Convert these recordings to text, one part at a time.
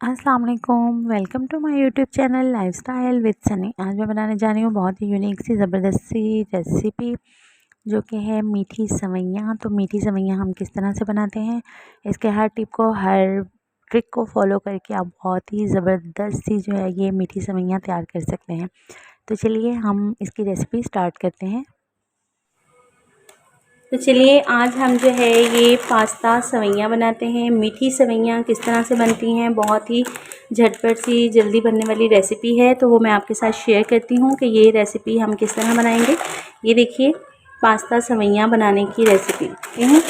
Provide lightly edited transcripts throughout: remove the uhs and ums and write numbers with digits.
अस्सलाम वालेकुम, welcome to my YouTube channel lifestyle with Sunny. आज मैं बनाने जा रही हूँ बहुत ही यूनिक सी ज़बरदस्त सी रेसिपी, जो कि है मीठी सेवइयाँ। तो मीठी सेवइयाँ हम किस तरह से बनाते हैं, इसके हर टिप को, हर ट्रिक को फॉलो करके आप बहुत ही ज़बरदस्त सी जो है ये मीठी सेवइयाँ तैयार कर सकते हैं। तो चलिए हम इसकी रेसिपी स्टार्ट करते हैं। तो चलिए आज हम जो है ये पास्ता सेवइयाँ बनाते हैं। मीठी सेवइयाँ किस तरह से बनती हैं, बहुत ही झटपट सी जल्दी बनने वाली रेसिपी है, तो वो मैं आपके साथ शेयर करती हूँ कि ये रेसिपी हम किस तरह बनाएंगे। ये देखिए पास्ता सेवइयाँ बनाने की रेसिपी है।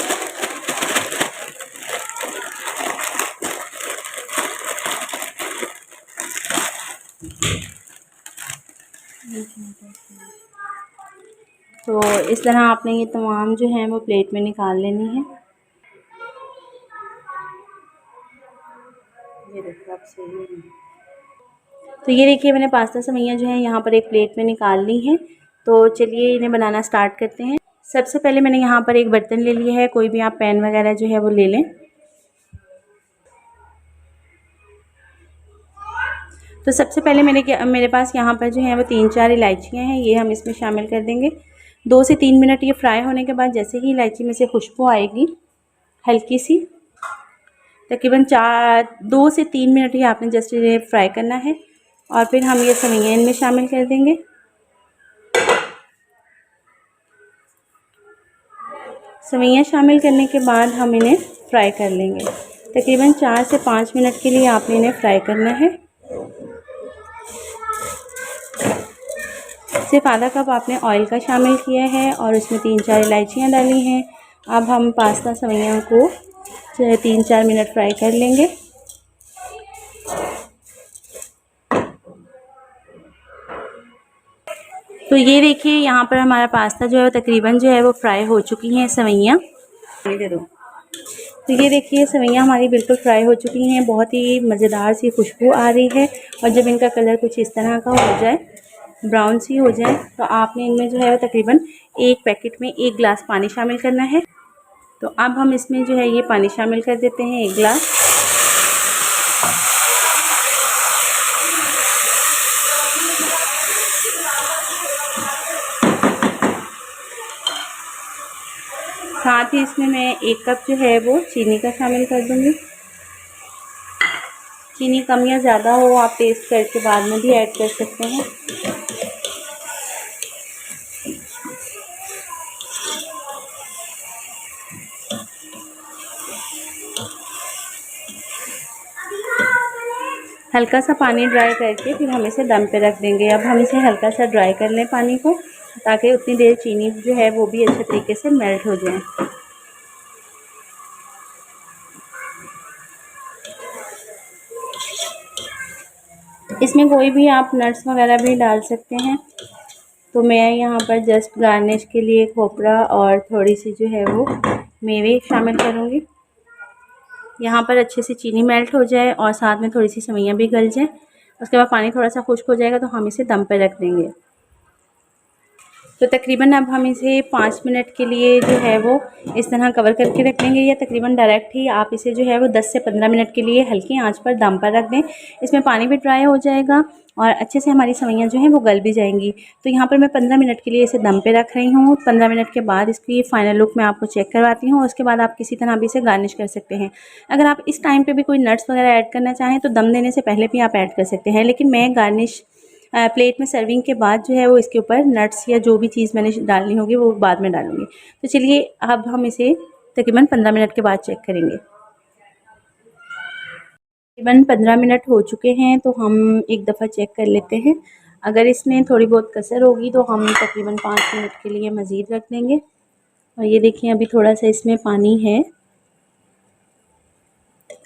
तो इस तरह आपने ये तमाम जो है वो प्लेट में निकाल लेनी है। ये देखो आप सही है। तो ये देखिए मैंने पास्ता सेवइयाँ जो है यहाँ पर एक प्लेट में निकाल ली हैं। तो चलिए इन्हें बनाना स्टार्ट करते हैं। सबसे पहले मैंने यहाँ पर एक बर्तन ले लिया है, कोई भी आप पैन वगैरह जो है वो ले लें। तो सबसे पहले मेरे पास यहाँ पर जो है वो 3-4 इलायचियाँ हैं, ये हम इसमें शामिल कर देंगे। 2 से 3 मिनट ये फ्राई होने के बाद जैसे ही इलायची में से खुशबू आएगी हल्की सी, तकरीबन 2 से 3 मिनट ही आपने जस्ट इन्हें फ्राई करना है, और फिर हम ये सेवइयाँ इनमें शामिल कर देंगे। सेवइयाँ शामिल करने के बाद हम इन्हें फ्राई कर लेंगे। तकरीबन 4 से 5 मिनट के लिए आपने इन्हें फ्राई करना है। सिर्फ आधा कप आपने ऑयल का शामिल किया है और उसमें 3-4 इलायचियाँ डाली हैं। अब हम पास्ता सेवइयाँ को 3-4 मिनट फ्राई कर लेंगे। तो ये देखिए यहाँ पर हमारा पास्ता जो है वो तकरीबन जो है वो फ्राई हो चुकी हैं सेवइयाँ। दे दो। तो ये देखिए सेवइयाँ हमारी बिल्कुल फ्राई हो चुकी हैं, बहुत ही मज़ेदार सी खुशबू आ रही है। और जब इनका कलर कुछ इस तरह का हो जाए, ब्राउन सी हो जाए, तो आपने इनमें जो है वो तकरीबन एक पैकेट में 1 गिलास पानी शामिल करना है। तो अब हम इसमें जो है ये पानी शामिल कर देते हैं 1 गिलास। साथ ही इसमें मैं 1 कप जो है वो चीनी का शामिल कर दूँगी। चीनी कम या ज़्यादा हो आप टेस्ट करके बाद में भी ऐड कर सकते हैं। हल्का सा पानी ड्राई करके फिर हम इसे दम पे रख देंगे। अब हम इसे हल्का सा ड्राई कर लें पानी को, ताकि उतनी देर चीनी जो है वो भी अच्छे तरीके से मेल्ट हो जाए। इसमें कोई भी आप नट्स वगैरह भी डाल सकते हैं। तो मैं यहाँ पर जस्ट गार्निश के लिए खोपरा और थोड़ी सी जो है वो मेवे शामिल करूँगी। यहाँ पर अच्छे से चीनी मेल्ट हो जाए और साथ में थोड़ी सी सेवइयाँ भी गल जाएँ। उसके बाद पानी थोड़ा सा खुश्क हो जाएगा तो हम इसे दम पे रख देंगे। तो तकरीबन अब हम इसे 5 मिनट के लिए जो है वो इस तरह कवर करके रख देंगे, या तकरीबन डायरेक्ट ही आप इसे जो है वो 10 से 15 मिनट के लिए हल्की आंच पर दम पर रख दें। इसमें पानी भी ड्राई हो जाएगा और अच्छे से हमारी सेवइयाँ जो हैं वो गल भी जाएंगी। तो यहाँ पर मैं 15 मिनट के लिए इसे दम पे रख रही हूँ। 15 मिनट के बाद इसकी फ़ाइनल लुक मैं आपको चेक करवाती हूँ। उसके बाद आप किसी तरह भी इसे गार्निश कर सकते हैं। अगर आप इस टाइम पर भी कोई नट्स वगैरह ऐड करना चाहें तो दम देने से पहले भी आप ऐड कर सकते हैं, लेकिन मैं गार्निश प्लेट में सर्विंग के बाद जो है वो इसके ऊपर नट्स या जो भी चीज़ मैंने डालनी होगी वो बाद में डालूँगी। तो चलिए अब हम इसे तकरीबन 15 मिनट के बाद चेक करेंगे। तकरीबन 15 मिनट हो चुके हैं, तो हम एक दफ़ा चेक कर लेते हैं। अगर इसमें थोड़ी बहुत कसर होगी तो हम तकरीबन 5 मिनट के लिए मज़ीद रख देंगे। और ये देखिए अभी थोड़ा सा इसमें पानी है,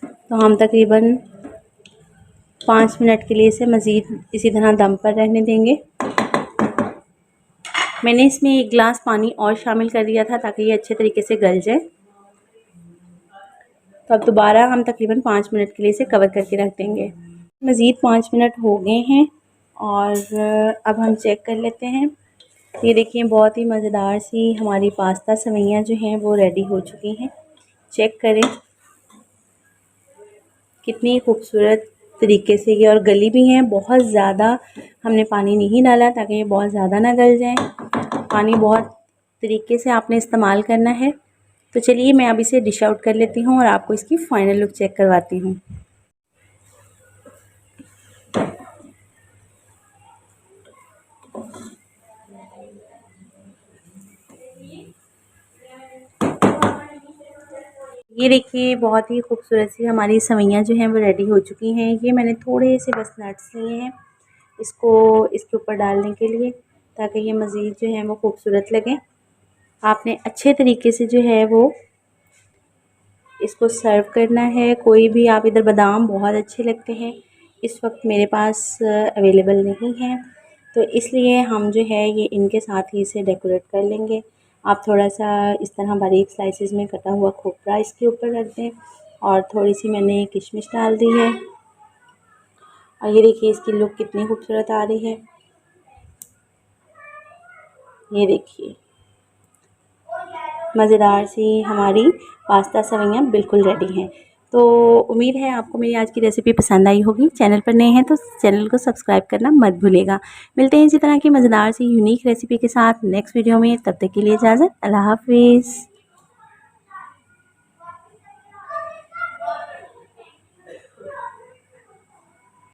तो हम तकरीबन 5 मिनट के लिए इसे मज़ीद इसी तरह दम पर रहने देंगे। मैंने इसमें 1 गिलास पानी और शामिल कर दिया था ताकि ये अच्छे तरीके से गल जाए। तो अब दोबारा हम तकरीबन 5 मिनट के लिए इसे कवर करके रख देंगे। मज़ीद 5 मिनट हो गए हैं और अब हम चेक कर लेते हैं। ये देखिए बहुत ही मज़ेदार सी हमारी पास्ता सेवइयाँ जो हैं वो रेडी हो चुकी हैं। चेक करें कितनी खूबसूरत तरीके से ये और गली भी हैं। बहुत ज़्यादा हमने पानी नहीं डाला ताकि ये बहुत ज़्यादा ना गल जाएं। पानी बहुत तरीके से आपने इस्तेमाल करना है। तो चलिए मैं अब इसे डिश आउट कर लेती हूँ और आपको इसकी फ़ाइनल लुक चेक करवाती हूँ। ये देखिए बहुत ही खूबसूरत सी हमारी सेवइयाँ जो हैं वो रेडी हो चुकी हैं। ये मैंने थोड़े से बस नट्स लिए हैं इसको इसके ऊपर डालने के लिए, ताकि ये मज़ीद जो है वो खूबसूरत लगे। आपने अच्छे तरीके से जो है वो इसको सर्व करना है। कोई भी आप इधर बादाम बहुत अच्छे लगते हैं, इस वक्त मेरे पास अवेलेबल नहीं है, तो इसलिए हम जो है ये इनके साथ ही इसे डेकोरेट कर लेंगे। आप थोड़ा सा इस तरह बारीक स्लाइसेस में कटा हुआ खोपरा इसके ऊपर रख दें और थोड़ी सी मैंने किशमिश डाल दी है। और ये देखिए इसकी लुक कितनी खूबसूरत आ रही है। ये देखिए मज़ेदार सी हमारी पास्ता सेवइयाँ बिल्कुल रेडी हैं। तो उम्मीद है आपको मेरी आज की रेसिपी पसंद आई होगी। चैनल पर नए हैं तो चैनल को सब्सक्राइब करना मत भूलिएगा। मिलते हैं इसी तरह की मज़ेदार सी यूनिक रेसिपी के साथ नेक्स्ट वीडियो में। तब तक के लिए इजाज़त। अल्लाह हाफ़िज़।